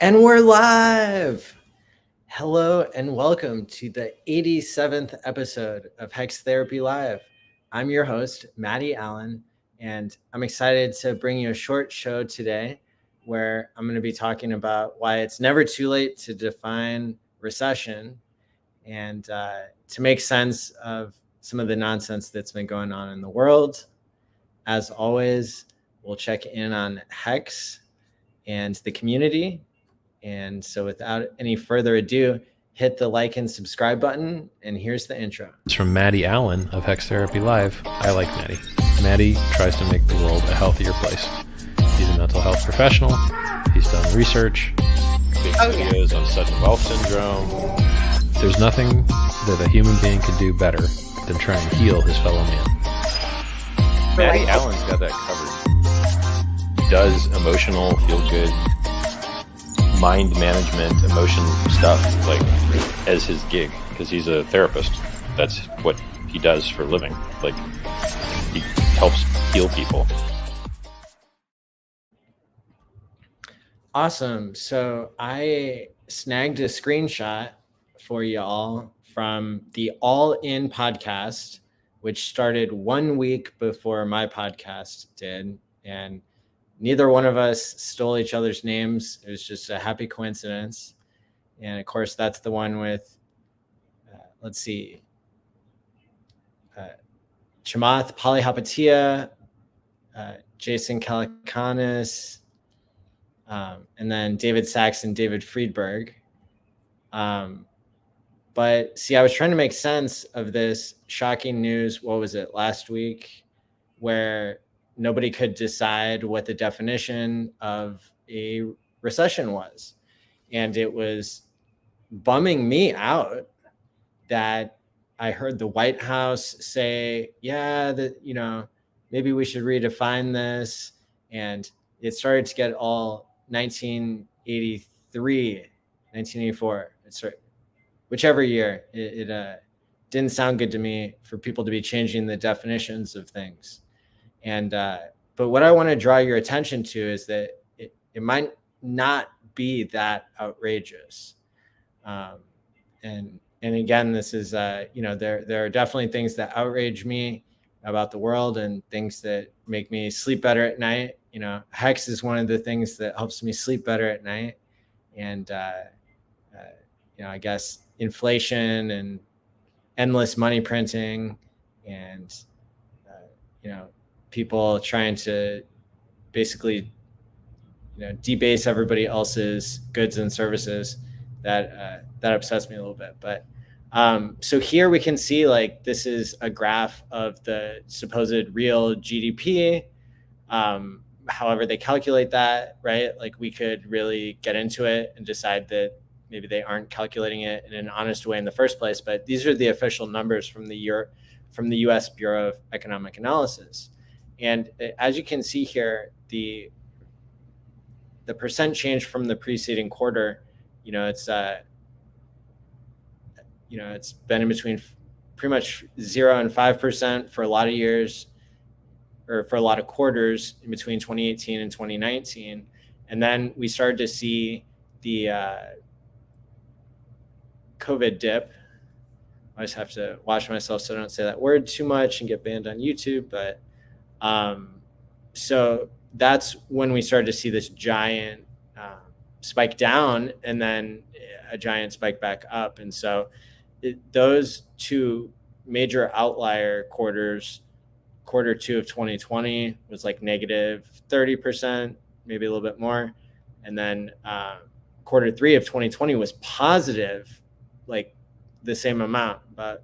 And we're live. Hello and welcome to the 87th episode of HEX Therapy Live. I'm your host, Maddie ALLin, and I'm excited to bring you a short show today where I'm going to be talking about why it's never too late to define recession and to make sense of some of the nonsense that's been going on in the world. As always, we'll check in on HEX and the community. And so without any further ado, hit the like and subscribe button. And here's the intro. It's from Maddie ALLin of HEX Therapy Live. I like Maddie. Maddie tries to make the world a healthier place. He's a mental health professional. He's done research. Big videos on sudden wealth syndrome. There's nothing that a human being could do better than try and heal his fellow man. Maddie ALLin's got that covered. He does emotional, feel-good, mind management, emotion stuff, like, as his gig, because he's a therapist. That's what he does for a living. Like, he helps heal people. Awesome. So I snagged a screenshot for y'all from the ALLin podcast, which started 1 week before my podcast did. And neither one of us stole each other's names. It was just a happy coincidence. And of course, that's the one with, let's see, Chamath Palihapitiya, Jason Kalakanis, and then David Sachs and David Friedberg. But see, I was trying to make sense of this shocking news. What was it, last week, where nobody could decide what the definition of a recession was. And it was bumming me out that I heard the White House say, yeah, that, maybe we should redefine this. And it started to get all 1983, 1984, whichever year. It didn't sound good to me for people to be changing the definitions of things. And but what I want to draw your attention to is that it might not be that outrageous. And again, this is there are definitely things that outrage me about the world and things that make me sleep better at night. HEX is one of the things that helps me sleep better at night. And I guess inflation and endless money printing and people trying to basically, debase everybody else's goods and services, that upsets me a little bit. But so here we can see, like, this is a graph of the supposed real GDP. However they calculate that, right? Like, we could really get into it and decide that maybe they aren't calculating it in an honest way in the first place. But these are the official numbers from the U.S. Bureau of Economic Analysis. And as you can see here, the percent change from the preceding quarter, it's been in between pretty much 0 and 5% for a lot of years, or for a lot of quarters in between 2018 and 2019. And then we started to see the COVID dip. I just have to watch myself so I don't say that word too much and get banned on YouTube. But so that's when we started to see this giant spike down and then a giant spike back up. And so those two major outlier quarters, quarter two of 2020 was like negative 30%, maybe a little bit more. And then quarter three of 2020 was positive, like the same amount, about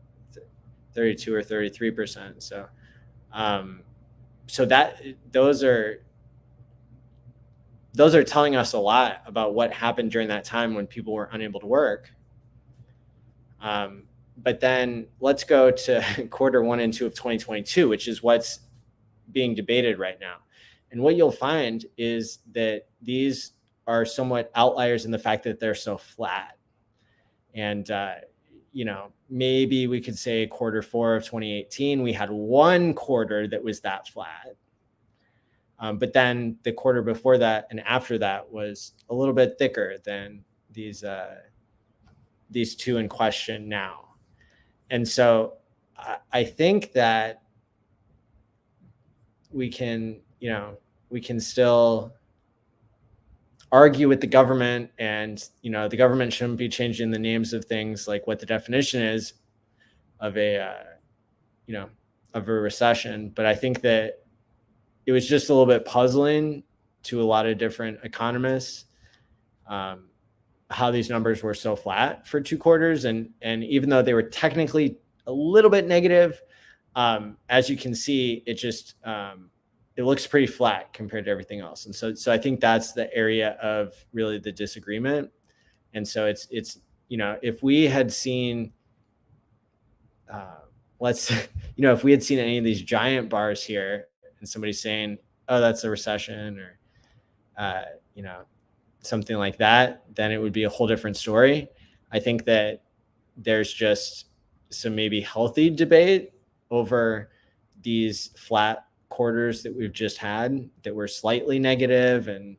32 or 33%. So that those are telling us a lot about what happened during that time when people were unable to work. But then let's go to quarter 1 and 2 of 2022, which is what's being debated right now. And what you'll find is that these are somewhat outliers in the fact that they're so flat. And, maybe we could say quarter 4 of 2018, we had one quarter that was that flat. But then the quarter before that and after that was a little bit thicker than these two in question now. And so I think that we can still argue with the government, and the government shouldn't be changing the names of things, like what the definition is of a recession. But I think that it was just a little bit puzzling to a lot of different economists how these numbers were so flat for 2 quarters, and even though they were technically a little bit negative, as you can see, it just it looks pretty flat compared to everything else. And so I think that's the area of really the disagreement. And so it's if we had seen if we had seen any of these giant bars here and somebody saying, oh, that's a recession, or something like that, then it would be a whole different story. I think that there's just some maybe healthy debate over these flat quarters that we've just had that were slightly negative, and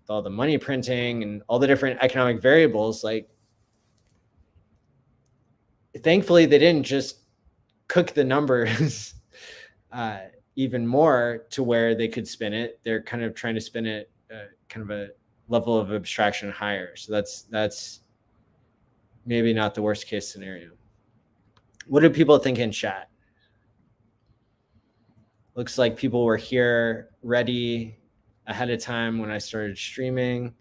with all the money printing and all the different economic variables. Like, thankfully they didn't just cook the numbers even more to where they could spin it. They're kind of trying to spin it kind of a level of abstraction higher. So that's maybe not the worst case scenario. What do people think in chat? Looks like people were here ready ahead of time when I started streaming.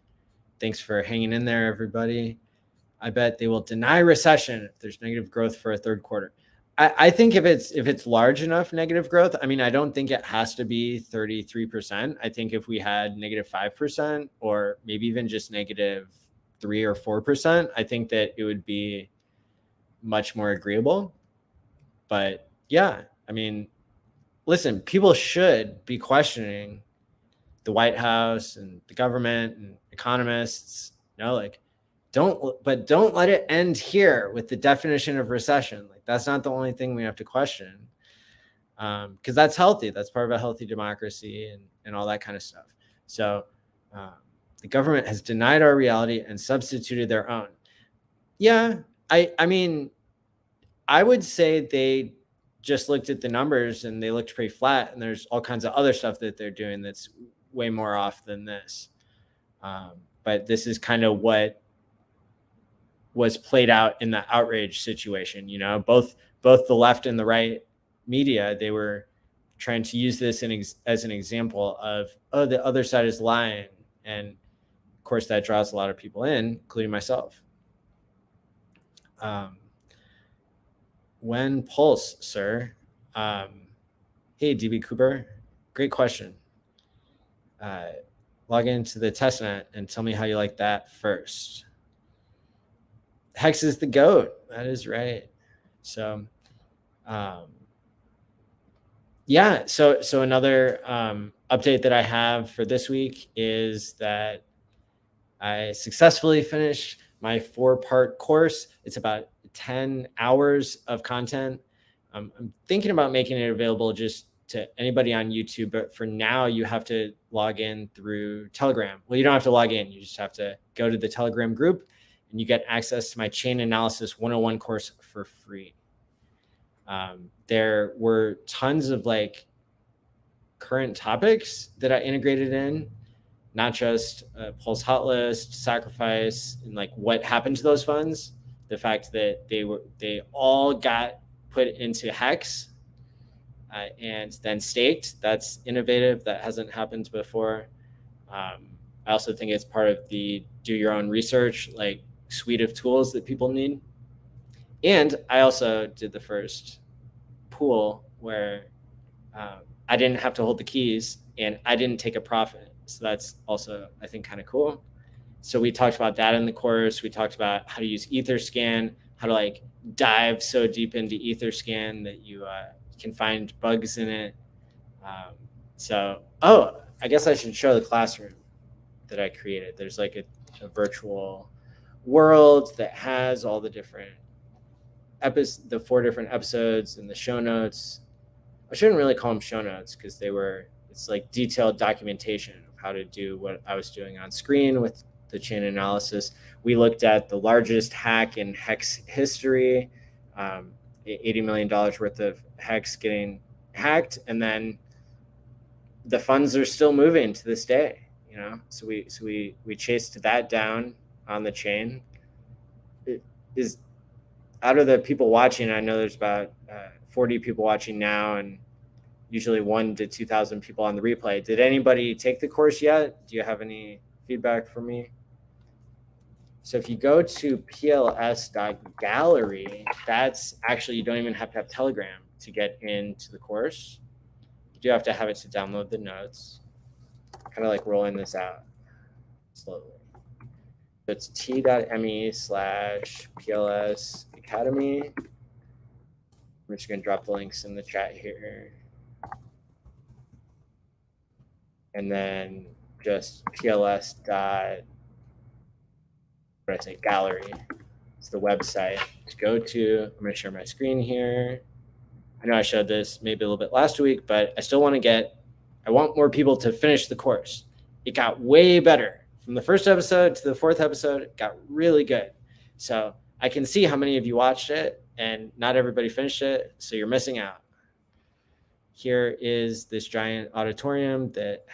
Thanks for hanging in there, everybody. I bet they will deny recession if there's negative growth for a third quarter. I think if it's large enough negative growth, I mean, I don't think it has to be 33%. I think if we had negative 5% or maybe even just negative 3 or 4%, I think that it would be much more agreeable. But yeah, I mean, listen, people should be questioning the White House and the government and economists, don't let it end here with the definition of recession. Like, that's not the only thing we have to question, because that's healthy. That's part of a healthy democracy and all that kind of stuff. So the government has denied our reality and substituted their own. Yeah, I mean, I would say they just looked at the numbers and they looked pretty flat, and there's all kinds of other stuff that they're doing that's way more off than this. But this is kind of what was played out in the outrage situation. Both the left and the right media, they were trying to use this as an example of, oh, the other side is lying. And of course that draws a lot of people in, including myself. When pulse, sir? Hey, DB Cooper, great question. Log into the testnet and tell me how you like that first. HEX is the GOAT. That is right. So, yeah. So another update that I have for this week is that I successfully finished my 4-part course. It's about 10 hours of content. I'm thinking about making it available just to anybody on YouTube, but for now you have to log in through Telegram. Well, you don't have to log in. You just have to go to the Telegram group, and you get access to my Chain Analysis 101 course for free. There were tons of current topics that I integrated in, not just Pulse Hot List, Sacrifice, and what happened to those funds. The fact that they all got put into HEX and then staked. That's innovative. That hasn't happened before. I also think it's part of the do your own research suite of tools that people need. And I also did the first pool where I didn't have to hold the keys and I didn't take a profit. So that's also, I think, kind of cool. So we talked about that in the course. We talked about how to use Etherscan, how to dive so deep into Etherscan that you can find bugs in it. I guess I should show the classroom that I created. There's a virtual world that has all the different the 4 different episodes and the show notes. I shouldn't really call them show notes because they were it's like detailed documentation of how to do what I was doing on screen with the chain analysis. We looked at the largest hack in HEX history, $80 million worth of HEX getting hacked, and then the funds are still moving to this day. So we chased that down on the chain. It is out of the people watching. I know there's about 40 people watching now, and usually 1,000 to 2,000 people on the replay. Did anybody take the course yet? Do you have any feedback for me? So if you go to pls.gallery, that's actually, you don't even have to have Telegram to get into the course. You do have to have it to download the notes. Kind of like rolling this out slowly. So it's t.me/PLS Academy. I'm just going to drop the links in the chat here. And then just gallery. It's the website to go to. I'm going to share my screen here. I know I showed this maybe a little bit last week, but I still want more people to finish the course. It got way better. From the first episode to the fourth episode, it got really good. So I can see how many of you watched it, and not everybody finished it, so you're missing out. Here is this giant auditorium that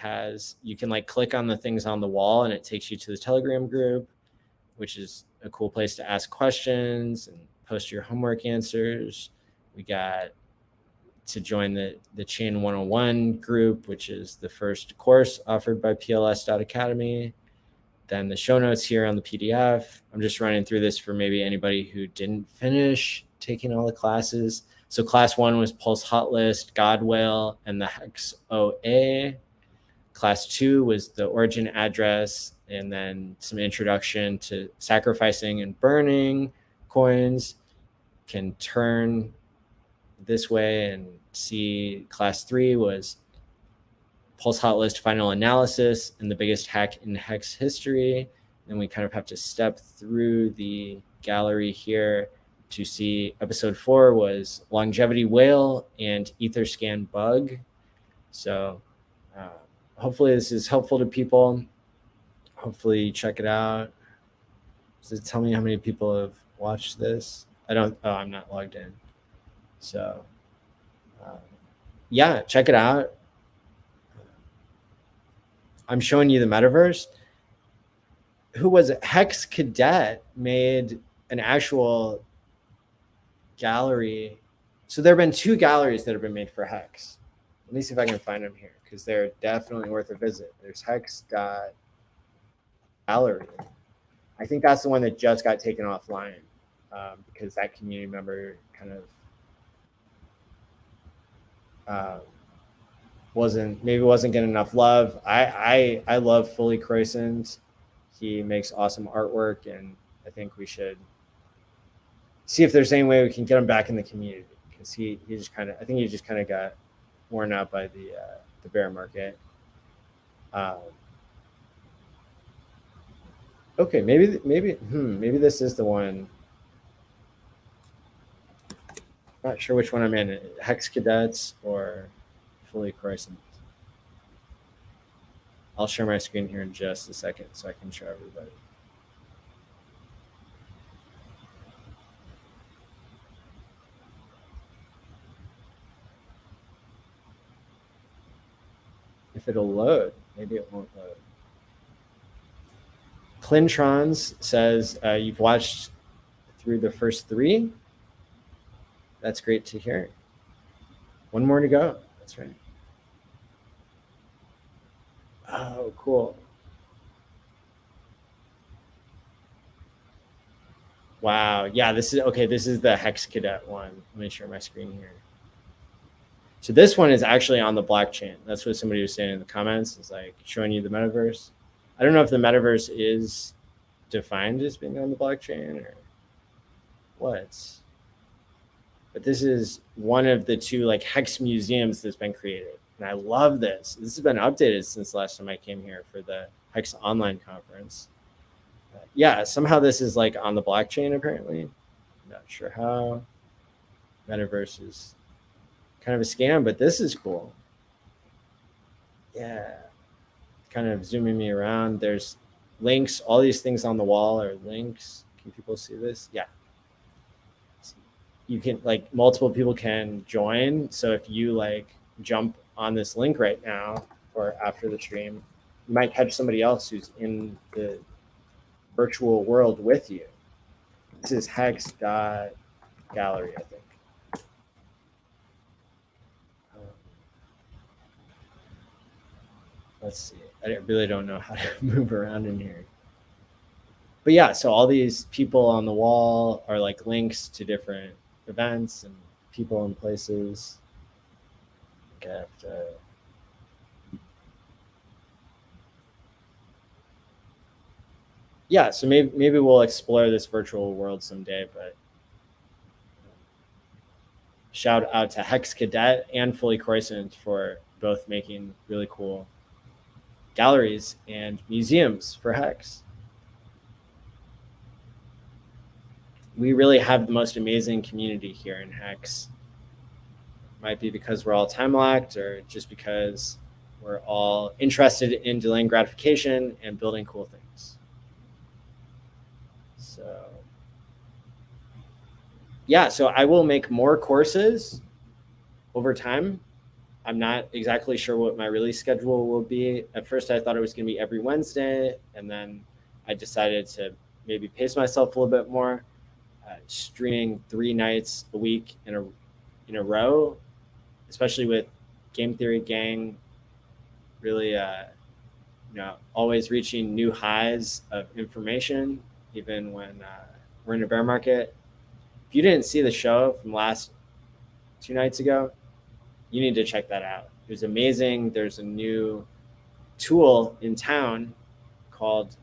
you can like click on the things on the wall and it takes you to the Telegram group, which is a cool place to ask questions and post your homework answers. We got to join the Chain 101 group, which is the first course offered by pls.academy. Then the show notes here on the PDF. I'm just running through this for maybe anybody who didn't finish taking all the classes. So class 1 was Pulse Hot List, Godwale, and the HEX OA. Class 2 was the origin address, and then some introduction to sacrificing and burning coins. Can turn this way and see. Class 3 was Pulse Hot List final analysis and the biggest hack in HEX history. Then we kind of have to step through the gallery here to see. Episode 4 was longevity whale and Etherscan bug. So hopefully this is helpful to people. Hopefully check it out. Does it tell me how many people have watched this? I'm not logged in. So yeah, check it out. I'm showing you the metaverse. Who was it? Hex Cadet made an actual gallery. So there have been 2 galleries that have been made for Hex. Let me see if I can find them here, because they're definitely worth a visit. There's hex.gallery. I think that's the one that just got taken offline because that community member kind of wasn't getting enough love. I love Fully Croissant. He makes awesome artwork, and I think we should see if there's any way we can get him back in the community, because he just kind of got worn out by the bear market. Okay, maybe this is the one. Not sure which one I'm in. Hex Cadets or Fully Croissant. I'll share my screen here in just a second so I can show everybody. If it'll load, maybe it won't load. Clintrons says you've watched through the first 3. That's great to hear. 1 more to go. That's right. Oh, cool. Wow. Yeah, this is the Hex Cadet one. Let me share my screen here. So this one is actually on the blockchain. That's what somebody was saying in the comments. It's like showing you the metaverse. I don't know if the metaverse is defined as being on the blockchain or what. But this is one of the 2 like Hex museums that's been created. And I love this. This has been updated since the last time I came here for the HEX online conference. Yeah, somehow this is like on the blockchain apparently. Not sure how. Metaverse is kind of a scam, but this is cool. Yeah, kind of zooming me around. There's links. All these things on the wall are links. Can people see this? Yeah. You can, like, multiple people can join. So if you like jump on this link right now or after the stream, you might catch somebody else who's in the virtual world with you. This is hex.gallery, I think. Let's see. I really don't know how to move around in here. But yeah, so all these people on the wall are like links to different events and people and places. Okay, I have to... Yeah, so maybe we'll explore this virtual world someday, but shout out to Hex Cadet and Fully Croissant for both making really cool galleries and museums for Hex. We really have the most amazing community here in Hex. Might be because we're all time locked, or just because we're all interested in delaying gratification and building cool things. So yeah, so I will make more courses over time. I'm not exactly sure what my release schedule will be. At first, I thought it was going to be every Wednesday, and then I decided to maybe pace myself a little bit more, streaming 3 nights a week in a row, especially with Game Theory Gang really always reaching new highs of information, even when we're in a bear market. If you didn't see the show from last 2 nights ago, you need to check that out. It was amazing. There's a new tool in town called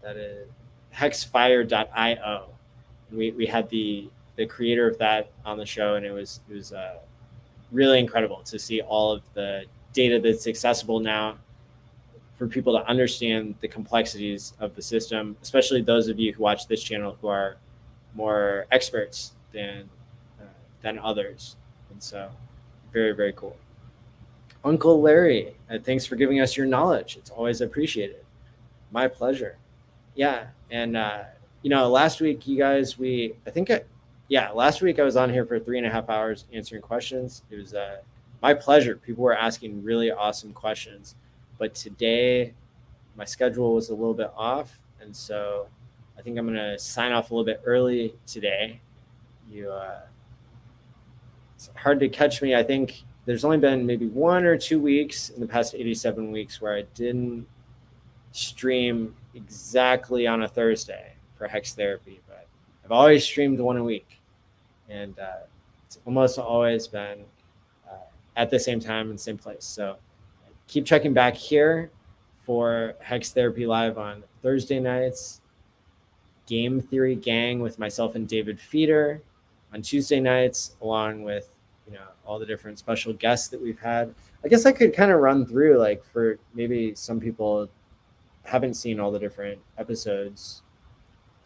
that is hexfire.io. We had the creator of that on the show, and it was really incredible to see all of the data that's accessible now for people to understand the complexities of the system, especially those of you who watch this channel who are more experts than others. And so very, very cool. Uncle Larry, thanks for giving us your knowledge. It's always appreciated. My pleasure. Yeah. And, last week, you guys, last week I was on here for 3.5 hours answering questions. It was my pleasure. People were asking really awesome questions. But today, my schedule was a little bit off. And so I think I'm going to sign off a little bit early today. It's hard to catch me. I think there's only been maybe 1 or 2 weeks in the past 87 weeks where I didn't stream exactly on a Thursday for Hex Therapy, but I've always streamed 1 a week, and it's almost always been at the same time and same place. So keep checking back here for Hex Therapy Live on Thursday nights, Game Theory Gang with myself and David Feeder on Tuesday nights, along with all the different special guests that we've had. I guess I could kind of run through, like, for maybe some people haven't seen all the different episodes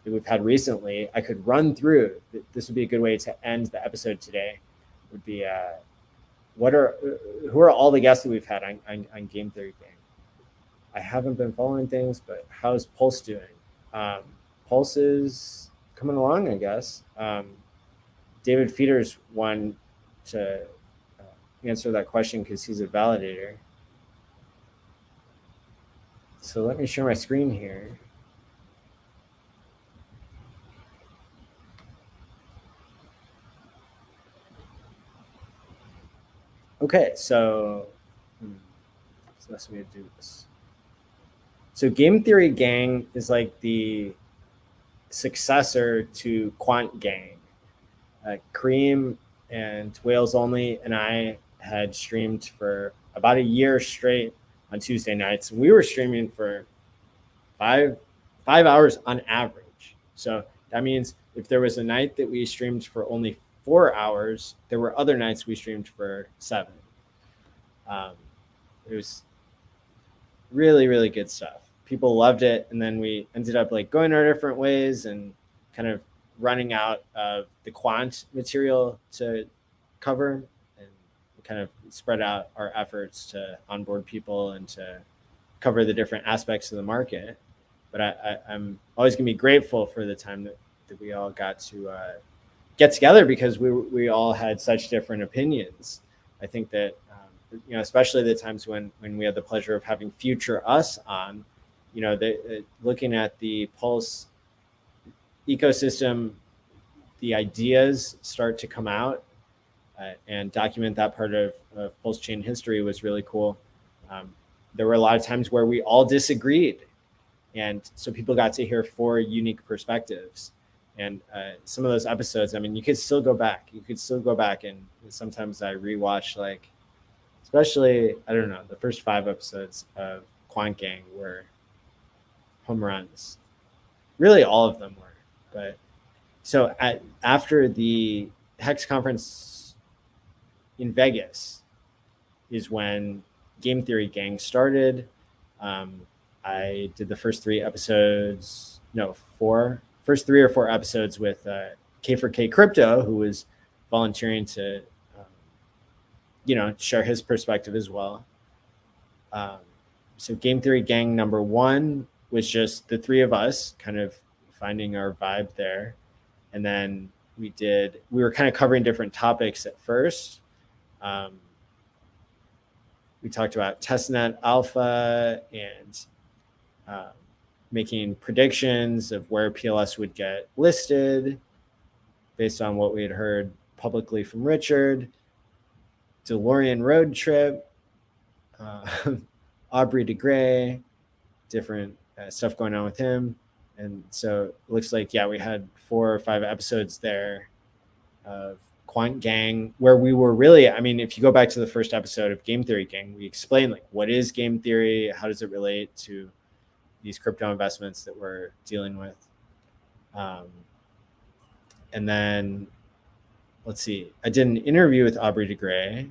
that we've had recently. I could run through. This would be a good way to end the episode today. Would be who are all the guests that we've had on Game Theory Gang? I haven't been following things, but how's Pulse doing? Pulse is coming along, I guess. David Feeder's one to answer that question because he's a validator. So let me share my screen here. Okay, so what's the best way to do this? So Game Theory Gang is like the successor to Quant Gang. Kareem and Wales Only and I had streamed for about a year straight on Tuesday nights, and we were streaming for five hours on average. So that means if there was a night that we streamed for only 4 hours, there were other nights we streamed for 7. It was really, really good stuff. People loved it, and then we ended up like going our different ways and kind of running out of the quant material to cover, and we kind of spread out our efforts to onboard people and to cover the different aspects of the market. But I'm always going to be grateful for the time that we all got to get together, because we all had such different opinions. I think that, especially the times when we had the pleasure of having future us on, looking at the Pulse ecosystem, the ideas start to come out and document that part of Pulse chain history was really cool. There were a lot of times where we all disagreed. And so people got to hear 4 unique perspectives. And some of those episodes, I mean, you could still go back. And sometimes I rewatch, like, especially, I don't know, the first 5 episodes of Quant Gang were home runs. Really, all of them were. But so after the HEX conference in Vegas is when Game Theory Gang started. I did the first 3 episodes, first 3 or 4 episodes with K4K Crypto, who was volunteering to, share his perspective as well. So Game Theory Gang number 1 was just the 3 of us kind of finding our vibe there. And then we were kind of covering different topics at first. We talked about testnet alpha and making predictions of where PLS would get listed based on what we had heard publicly from Richard. DeLorean road trip, Aubrey de Grey, different stuff going on with him. And so it looks like, we had 4 or 5 episodes there of Quant Gang, where we were really, I mean, if you go back to the first episode of Game Theory Gang, we explained, like, what is game theory? How does it relate to these crypto investments that we're dealing with? And then, let's see, I did an interview with Aubrey de Grey.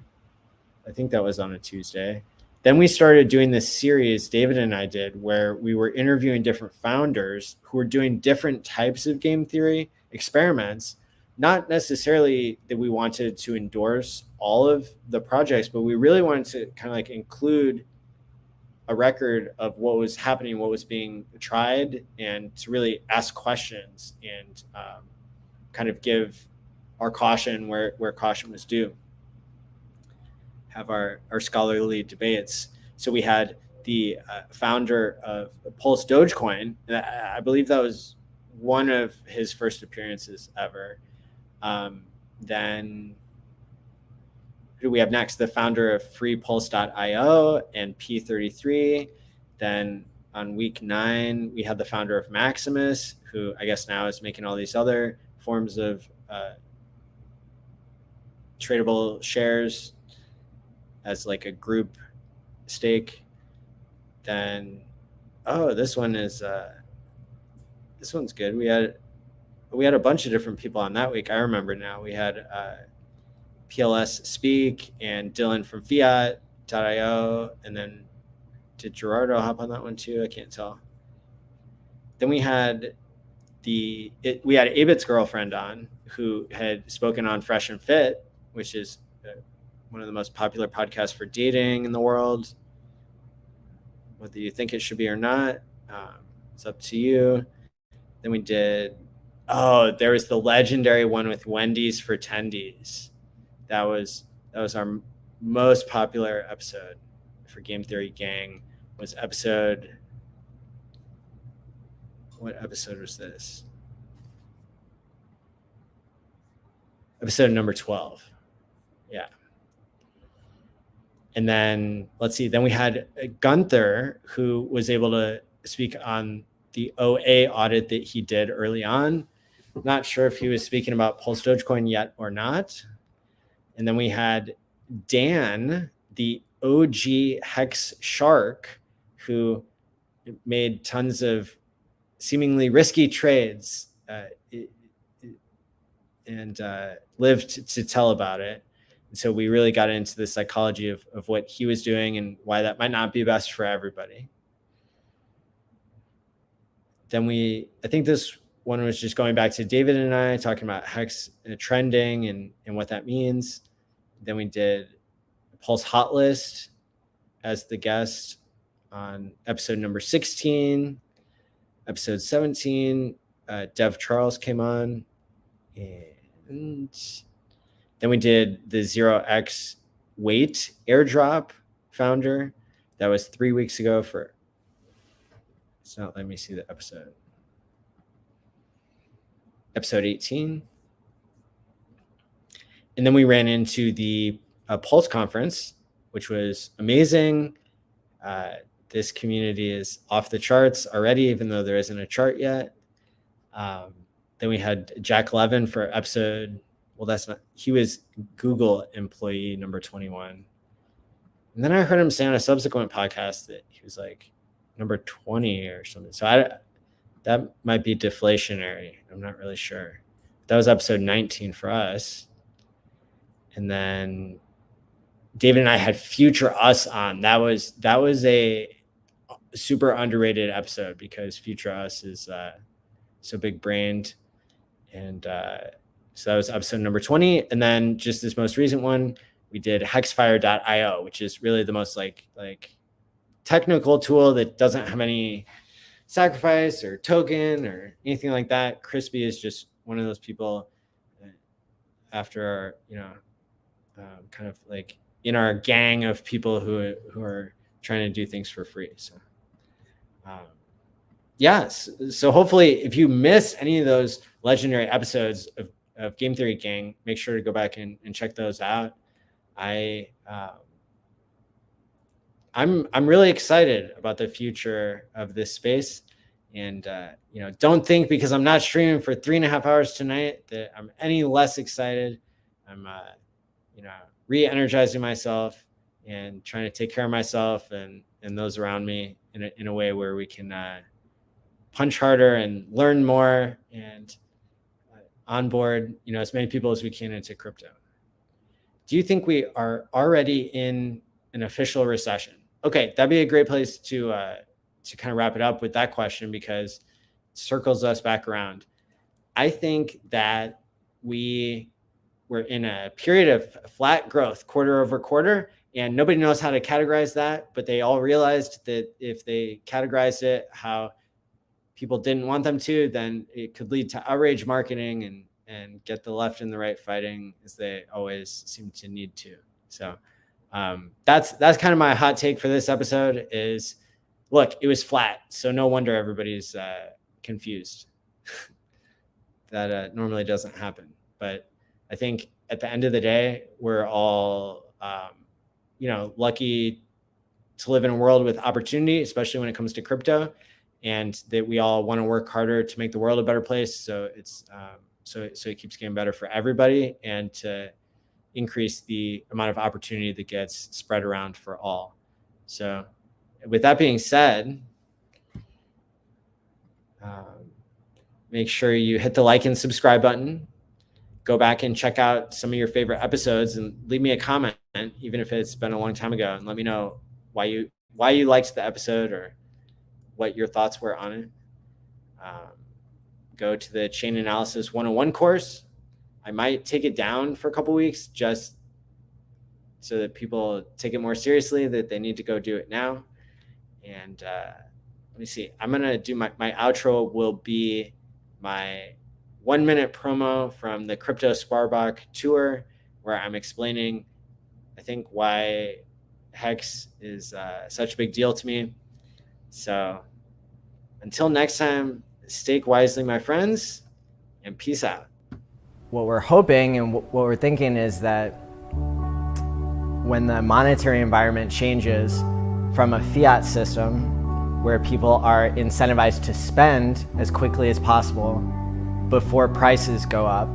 I think that was on a Tuesday. Then we started doing this series, David and I did, where we were interviewing different founders who were doing different types of game theory experiments. Not necessarily that we wanted to endorse all of the projects, but we really wanted to kind of like include a record of what was happening, what was being tried, and to really ask questions and kind of give our caution where caution was due. Have our scholarly debates. So we had the founder of Pulse Dogecoin, and I believe that was one of his first appearances ever. Then who do we have next? The founder of freepulse.io and P33. Then on week 9, we had the founder of Maximus, who I guess now is making all these other forms of tradable shares as like a group stake. Then, this one's good. We had a bunch of different people on that week. I remember now. We had PLS Speak and Dylan from Fiat.io. And then did Gerardo hop on that one too? I can't tell. Then we had Abit's girlfriend on, who had spoken on Fresh and Fit, which is one of the most popular podcasts for dating in the world. Whether you think it should be or not, it's up to you. Then we did, there was the legendary one with Wendy's for Tendies. That was our most popular episode for Game Theory Gang. Was episode, what episode was this? Episode number 12. Yeah. And then let's see, then we had Gunther, who was able to speak on the OA audit that he did early on. Not sure if he was speaking about Pulse Dogecoin yet or not. And then we had Dan, the OG HEX shark, who made tons of seemingly risky trades and lived to tell about it. And so we really got into the psychology of what he was doing and why that might not be best for everybody. Then I think this one was just going back to David and I talking about HEX trending and what that means. Then we did Pulse Hot List as the guest on episode number 16. Episode 17, Dev Charles came on. And then we did the 0x Weight airdrop founder. That was 3 weeks ago for, it's not letting me see the episode. Episode 18. And then we ran into the Pulse conference, which was amazing. This community is off the charts already, even though there isn't a chart yet. Then we had Jack Levin for episode, well, that's not, he was Google employee number 21. And then I heard him say on a subsequent podcast that he was like number 20 or something. So that might be deflationary. I'm not really sure. That was episode 19 for us. And then David and I had Future Us on. That was a super underrated episode because Future Us is so big brained. And so that was episode number 20. And then just this most recent one, we did hexfire.io, which is really the most like technical tool that doesn't have any sacrifice or token or anything like that. Crispy is just one of those people after our, kind of like in our gang of people who are trying to do things for free. So, so hopefully if you missed any of those legendary episodes of Game Theory Gang, make sure to go back and check those out. I'm really excited about the future of this space, and don't think because I'm not streaming for 3.5 hours tonight that I'm any less excited. I'm re-energizing myself and trying to take care of myself and those around me in a way where we can punch harder and learn more and onboard as many people as we can into crypto. Do you think we are already in an official recession? Okay, that'd be a great place to kind of wrap it up with that question because it circles us back around. I think that we're in a period of flat growth quarter over quarter, and nobody knows how to categorize that, but they all realized that if they categorized it how people didn't want them to, then it could lead to outrage marketing and get the left and the right fighting as they always seem to need to. So that's kind of my hot take for this episode is, look, it was flat. So no wonder everybody's confused. That normally doesn't happen. But I think at the end of the day, we're all, lucky to live in a world with opportunity, especially when it comes to crypto, and that we all want to work harder to make the world a better place. So it's so it keeps getting better for everybody and to increase the amount of opportunity that gets spread around for all. So with that being said, make sure you hit the like and subscribe button. Go back and check out some of your favorite episodes and leave me a comment, even if it's been a long time ago, and let me know why you liked the episode or what your thoughts were on it. Go to the Chain Analysis 101 course. I might take it down for a couple weeks just so that people take it more seriously, that they need to go do it now. And let me see. I'm going to do my outro will be my 1-minute promo from the Crypto Sparbuck tour, where I'm explaining, I think, why HEX is such a big deal to me. So until next time, stake wisely, my friends, and peace out. What we're hoping and what we're thinking is that when the monetary environment changes from a fiat system where people are incentivized to spend as quickly as possible before prices go up,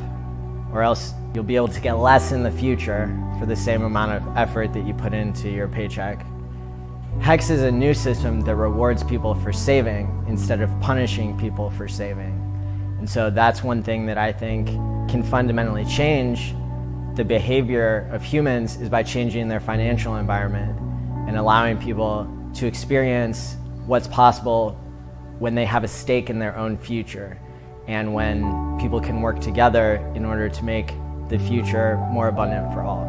or else you'll be able to get less in the future for the same amount of effort that you put into your paycheck. HEX is a new system that rewards people for saving instead of punishing people for saving. And so that's one thing that I think can fundamentally change the behavior of humans, is by changing their financial environment and allowing people to experience what's possible when they have a stake in their own future, and when people can work together in order to make the future more abundant for all.